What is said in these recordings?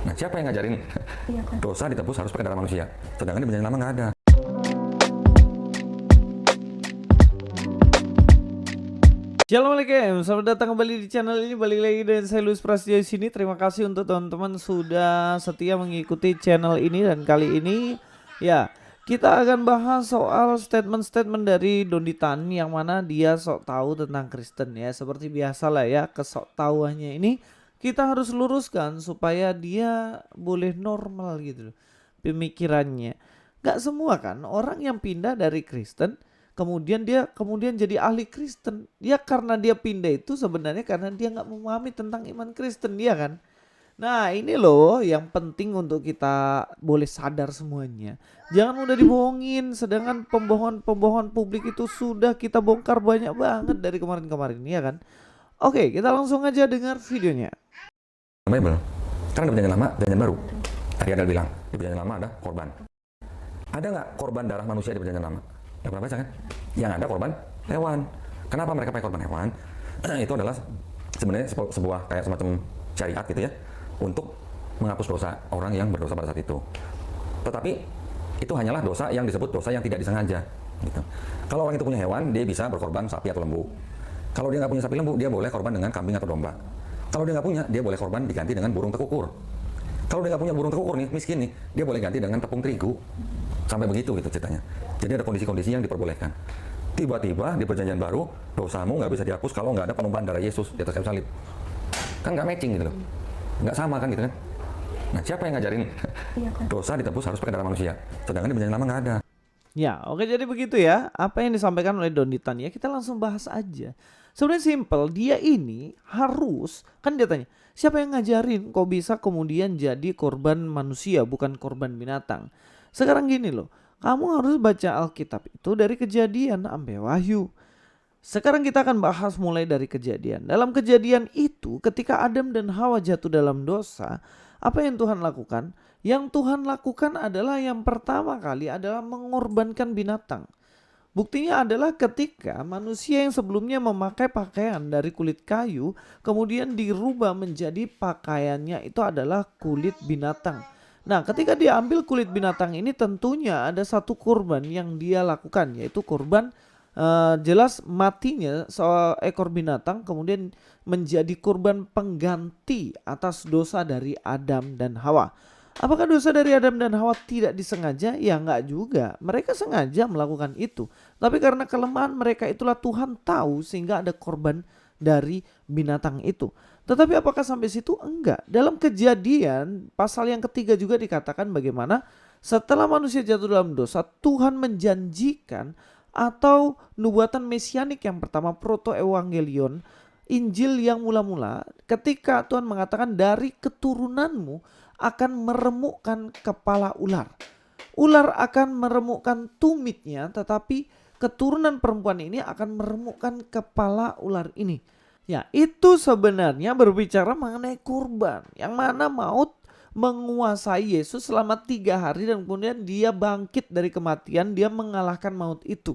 Nah, siapa yang ngajarin Iya kan? dosa ditebus harus pakai darah manusia? Sedangkan di perjanjian lama nggak ada. Assalamualaikum, selamat datang kembali di channel ini. Balik lagi dengan saya Luis Prasetyo di sini. Terima kasih untuk teman-teman sudah setia mengikuti channel ini, dan kali ini ya kita akan bahas soal statement-statement dari Doni Tan yang mana dia sok tahu tentang Kristen ya. Seperti biasa lah ya, kesok tahuannya ini kita harus luruskan supaya dia boleh normal gitu loh pemikirannya. Gak semua kan orang yang pindah dari Kristen kemudian jadi ahli Kristen. Dia karena dia pindah itu sebenarnya karena dia nggak memahami tentang iman Kristen, dia kan. Nah ini loh yang penting untuk kita boleh sadar semuanya. Jangan mudah dibohongin, sedangkan pembohongan publik itu sudah kita bongkar banyak banget dari kemarin-kemarin, ya kan. Oke, kita langsung aja dengar videonya. Bible. Kan ada perjanjian lama, perjanjian baru. Tadi ada bilang, di perjanjian lama ada korban. Ada nggak korban darah manusia di perjanjian lama? Nggak pernah baca kan? Yang ada korban hewan. Kenapa mereka pakai korban hewan? Itu adalah sebenarnya sebuah kayak semacam syariat gitu ya, untuk menghapus dosa orang yang berdosa pada saat itu. Tetapi itu hanyalah dosa yang disebut dosa yang tidak disengaja. Gitu. Kalau orang itu punya hewan, dia bisa berkorban sapi atau lembu. Kalau dia nggak punya sapi lembu, dia boleh korban dengan kambing atau domba. Kalau dia nggak punya, dia boleh korban diganti dengan burung tekukur. Kalau dia nggak punya burung tekukur nih, miskin nih, dia boleh ganti dengan tepung terigu. Sampai begitu gitu ceritanya. Jadi ada kondisi-kondisi yang diperbolehkan. Tiba-tiba di perjanjian baru, dosamu nggak bisa dihapus kalau nggak ada penumpahan darah Yesus di atas kayu salib. Kan nggak matching gitu loh. Nggak sama kan gitu kan. Nah, siapa yang ngajarin Iya kan? dosa ditebus harus pakai darah manusia? Sedangkan di perjanjian lama nggak ada. Ya, oke, jadi begitu ya. Apa yang disampaikan oleh Doni Tan ya, kita langsung bahas aja. Sebenarnya simple, dia ini harus, kan dia tanya, siapa yang ngajarin kok bisa kemudian jadi korban manusia bukan korban binatang? Sekarang gini loh, kamu harus baca Alkitab itu dari Kejadian sampai Wahyu. Sekarang kita akan bahas mulai dari Kejadian. Dalam Kejadian itu ketika Adam dan Hawa jatuh dalam dosa, apa yang Tuhan lakukan? Yang Tuhan lakukan adalah yang pertama kali adalah mengorbankan binatang. Buktinya adalah ketika manusia yang sebelumnya memakai pakaian dari kulit kayu kemudian dirubah menjadi pakaiannya itu adalah kulit binatang. Nah, ketika dia ambil kulit binatang ini tentunya ada satu kurban yang dia lakukan, yaitu kurban jelas matinya seekor binatang kemudian menjadi kurban pengganti atas dosa dari Adam dan Hawa. Apakah dosa dari Adam dan Hawa tidak disengaja? Ya enggak juga. Mereka sengaja melakukan itu. Tapi karena kelemahan mereka itulah Tuhan tahu sehingga ada korban dari binatang itu. Tetapi apakah sampai situ? Enggak. Dalam Kejadian pasal yang ketiga juga dikatakan bagaimana setelah manusia jatuh dalam dosa, Tuhan menjanjikan atau nubuatan mesianik yang pertama, proto-evangelion, Injil yang mula-mula, ketika Tuhan mengatakan dari keturunanmu akan meremukkan kepala ular. Ular akan meremukkan tumitnya, tetapi keturunan perempuan ini akan meremukkan kepala ular ini. Ya, itu sebenarnya berbicara mengenai kurban, yang mana maut menguasai Yesus selama 3 hari dan kemudian dia bangkit dari kematian, dia mengalahkan maut itu.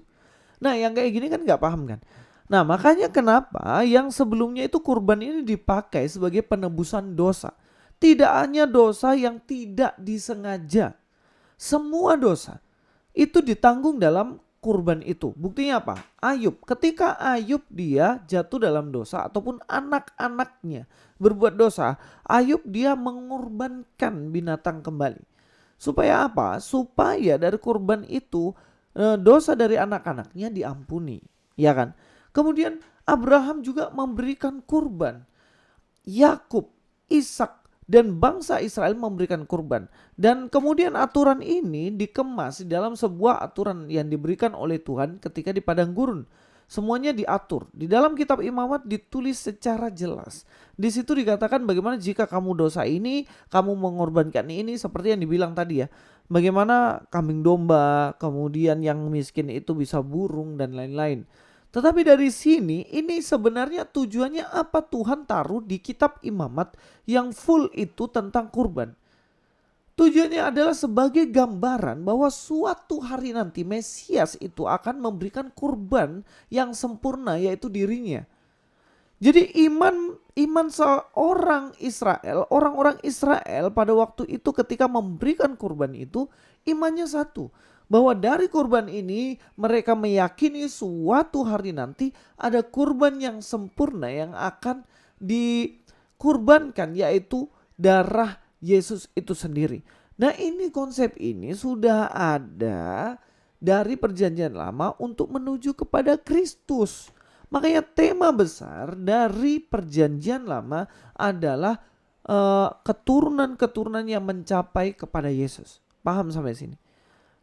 Nah, yang kayak gini kan gak paham kan. Nah, makanya kenapa yang sebelumnya itu kurban ini dipakai sebagai penebusan dosa. Tidak hanya dosa yang tidak disengaja, semua dosa itu ditanggung dalam kurban itu. Buktinya apa? Ayub, ketika Ayub dia jatuh dalam dosa ataupun anak-anaknya berbuat dosa, Ayub dia mengorbankan binatang kembali. Supaya apa? Supaya dari kurban itu dosa dari anak-anaknya diampuni, ya kan? Kemudian Abraham juga memberikan kurban. Yakub, Ishak dan bangsa Israel memberikan kurban. Dan kemudian aturan ini dikemas di dalam sebuah aturan yang diberikan oleh Tuhan ketika di padang gurun. Semuanya diatur. Di dalam kitab Imamat ditulis secara jelas. Di situ dikatakan bagaimana jika kamu dosa ini, kamu mengorbankan ini seperti yang dibilang tadi ya. Bagaimana kambing domba, kemudian yang miskin itu bisa burung dan lain-lain. Tetapi dari sini ini sebenarnya tujuannya apa Tuhan taruh di kitab Imamat yang full itu tentang kurban. Tujuannya adalah sebagai gambaran bahwa suatu hari nanti Mesias itu akan memberikan kurban yang sempurna yaitu dirinya. Jadi iman seorang Israel, orang-orang Israel pada waktu itu ketika memberikan kurban itu imannya satu. Bahwa dari kurban ini mereka meyakini suatu hari nanti ada kurban yang sempurna yang akan dikurbankan, yaitu darah Yesus itu sendiri. Nah, ini konsep ini sudah ada dari perjanjian lama untuk menuju kepada Kristus. Makanya tema besar dari perjanjian lama adalah keturunan-keturunan yang mencapai kepada Yesus. Paham sampai sini?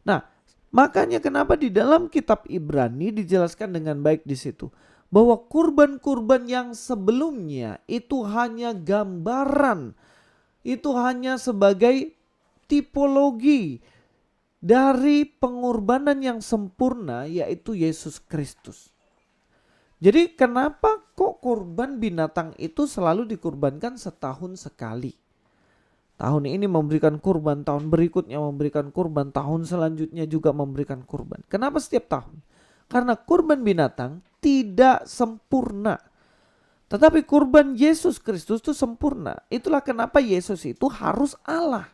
Nah, makanya kenapa di dalam kitab Ibrani dijelaskan dengan baik di situ bahwa kurban-kurban yang sebelumnya itu hanya gambaran, itu hanya sebagai tipologi dari pengorbanan yang sempurna, yaitu Yesus Kristus. Jadi kenapa kok kurban binatang itu selalu dikurbankan setahun sekali? Tahun ini memberikan kurban, tahun berikutnya memberikan kurban, tahun selanjutnya juga memberikan kurban. Kenapa setiap tahun? Karena kurban binatang tidak sempurna. Tetapi kurban Yesus Kristus itu sempurna. Itulah kenapa Yesus itu harus Allah.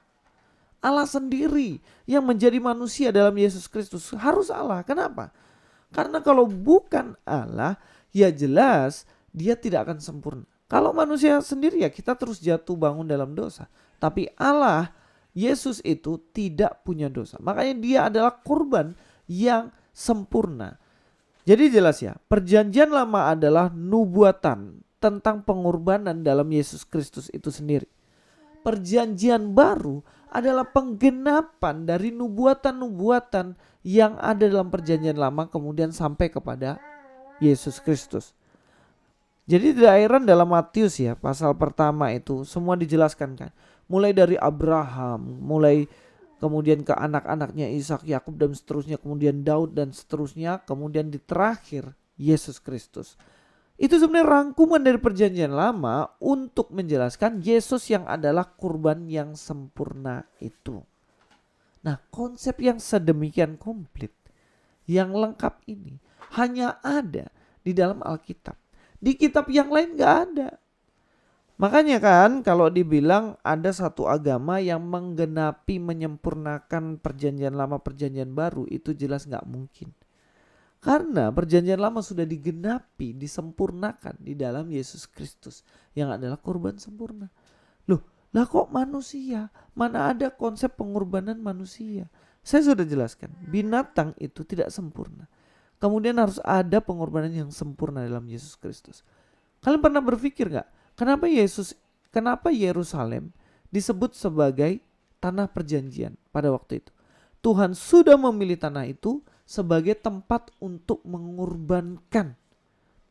Allah sendiri yang menjadi manusia dalam Yesus Kristus harus Allah. Kenapa? Karena kalau bukan Allah, ya jelas dia tidak akan sempurna. Kalau manusia sendiri ya kita terus jatuh bangun dalam dosa. Tapi Allah, Yesus itu tidak punya dosa. Makanya dia adalah kurban yang sempurna. Jadi jelas ya, perjanjian lama adalah nubuatan tentang pengorbanan dalam Yesus Kristus itu sendiri. Perjanjian baru adalah penggenapan dari nubuatan-nubuatan yang ada dalam perjanjian lama kemudian sampai kepada Yesus Kristus. Jadi tidak heran dalam Matius ya, pasal pertama itu semua dijelaskan kan. Mulai dari Abraham, mulai kemudian ke anak-anaknya Ishak, Yakub dan seterusnya, kemudian Daud dan seterusnya, kemudian di terakhir Yesus Kristus. Itu sebenarnya rangkuman dari perjanjian lama untuk menjelaskan Yesus yang adalah kurban yang sempurna itu. Nah, konsep yang sedemikian komplit, yang lengkap ini hanya ada di dalam Alkitab. Di kitab yang lain gak ada. Makanya kan kalau dibilang ada satu agama yang menggenapi, menyempurnakan perjanjian lama, perjanjian baru, itu jelas gak mungkin. Karena perjanjian lama sudah digenapi, disempurnakan di dalam Yesus Kristus yang adalah kurban sempurna. Loh, lah kok manusia? Mana ada konsep pengorbanan manusia? Saya sudah jelaskan, binatang itu tidak sempurna. Kemudian harus ada pengorbanan yang sempurna dalam Yesus Kristus. Kalian pernah berpikir gak? Kenapa Yerusalem disebut sebagai tanah perjanjian pada waktu itu? Tuhan sudah memilih tanah itu sebagai tempat untuk mengorbankan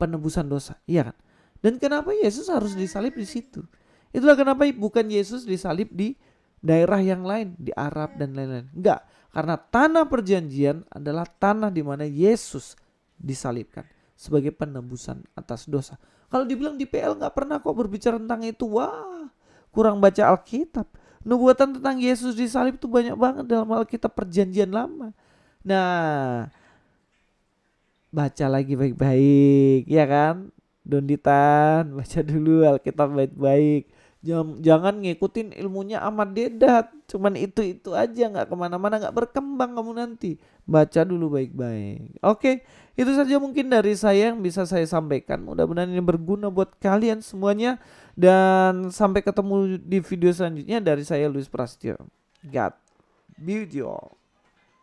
penebusan dosa, iya kan? Dan kenapa Yesus harus disalib di situ? Itulah kenapa bukan Yesus disalib di daerah yang lain, di Arab dan lain-lain. Enggak, karena tanah perjanjian adalah tanah di mana Yesus disalibkan sebagai penebusan atas dosa. Kalau dibilang di PL gak pernah kok berbicara tentang itu, wah kurang baca Alkitab. Nubuatan tentang Yesus disalib itu banyak banget dalam Alkitab perjanjian lama. Nah, baca lagi baik-baik, ya kan? Donditan, baca dulu Alkitab baik-baik. Jangan ngikutin ilmunya Ahmad Dedat, cuman itu aja, gak kemana-mana, gak berkembang kamu nanti. Baca dulu baik-baik. Oke, itu saja mungkin dari saya yang bisa saya sampaikan. Mudah-mudahan ini berguna buat kalian semuanya. Dan sampai ketemu di video selanjutnya dari saya Luis Prasetyo. God be with you all.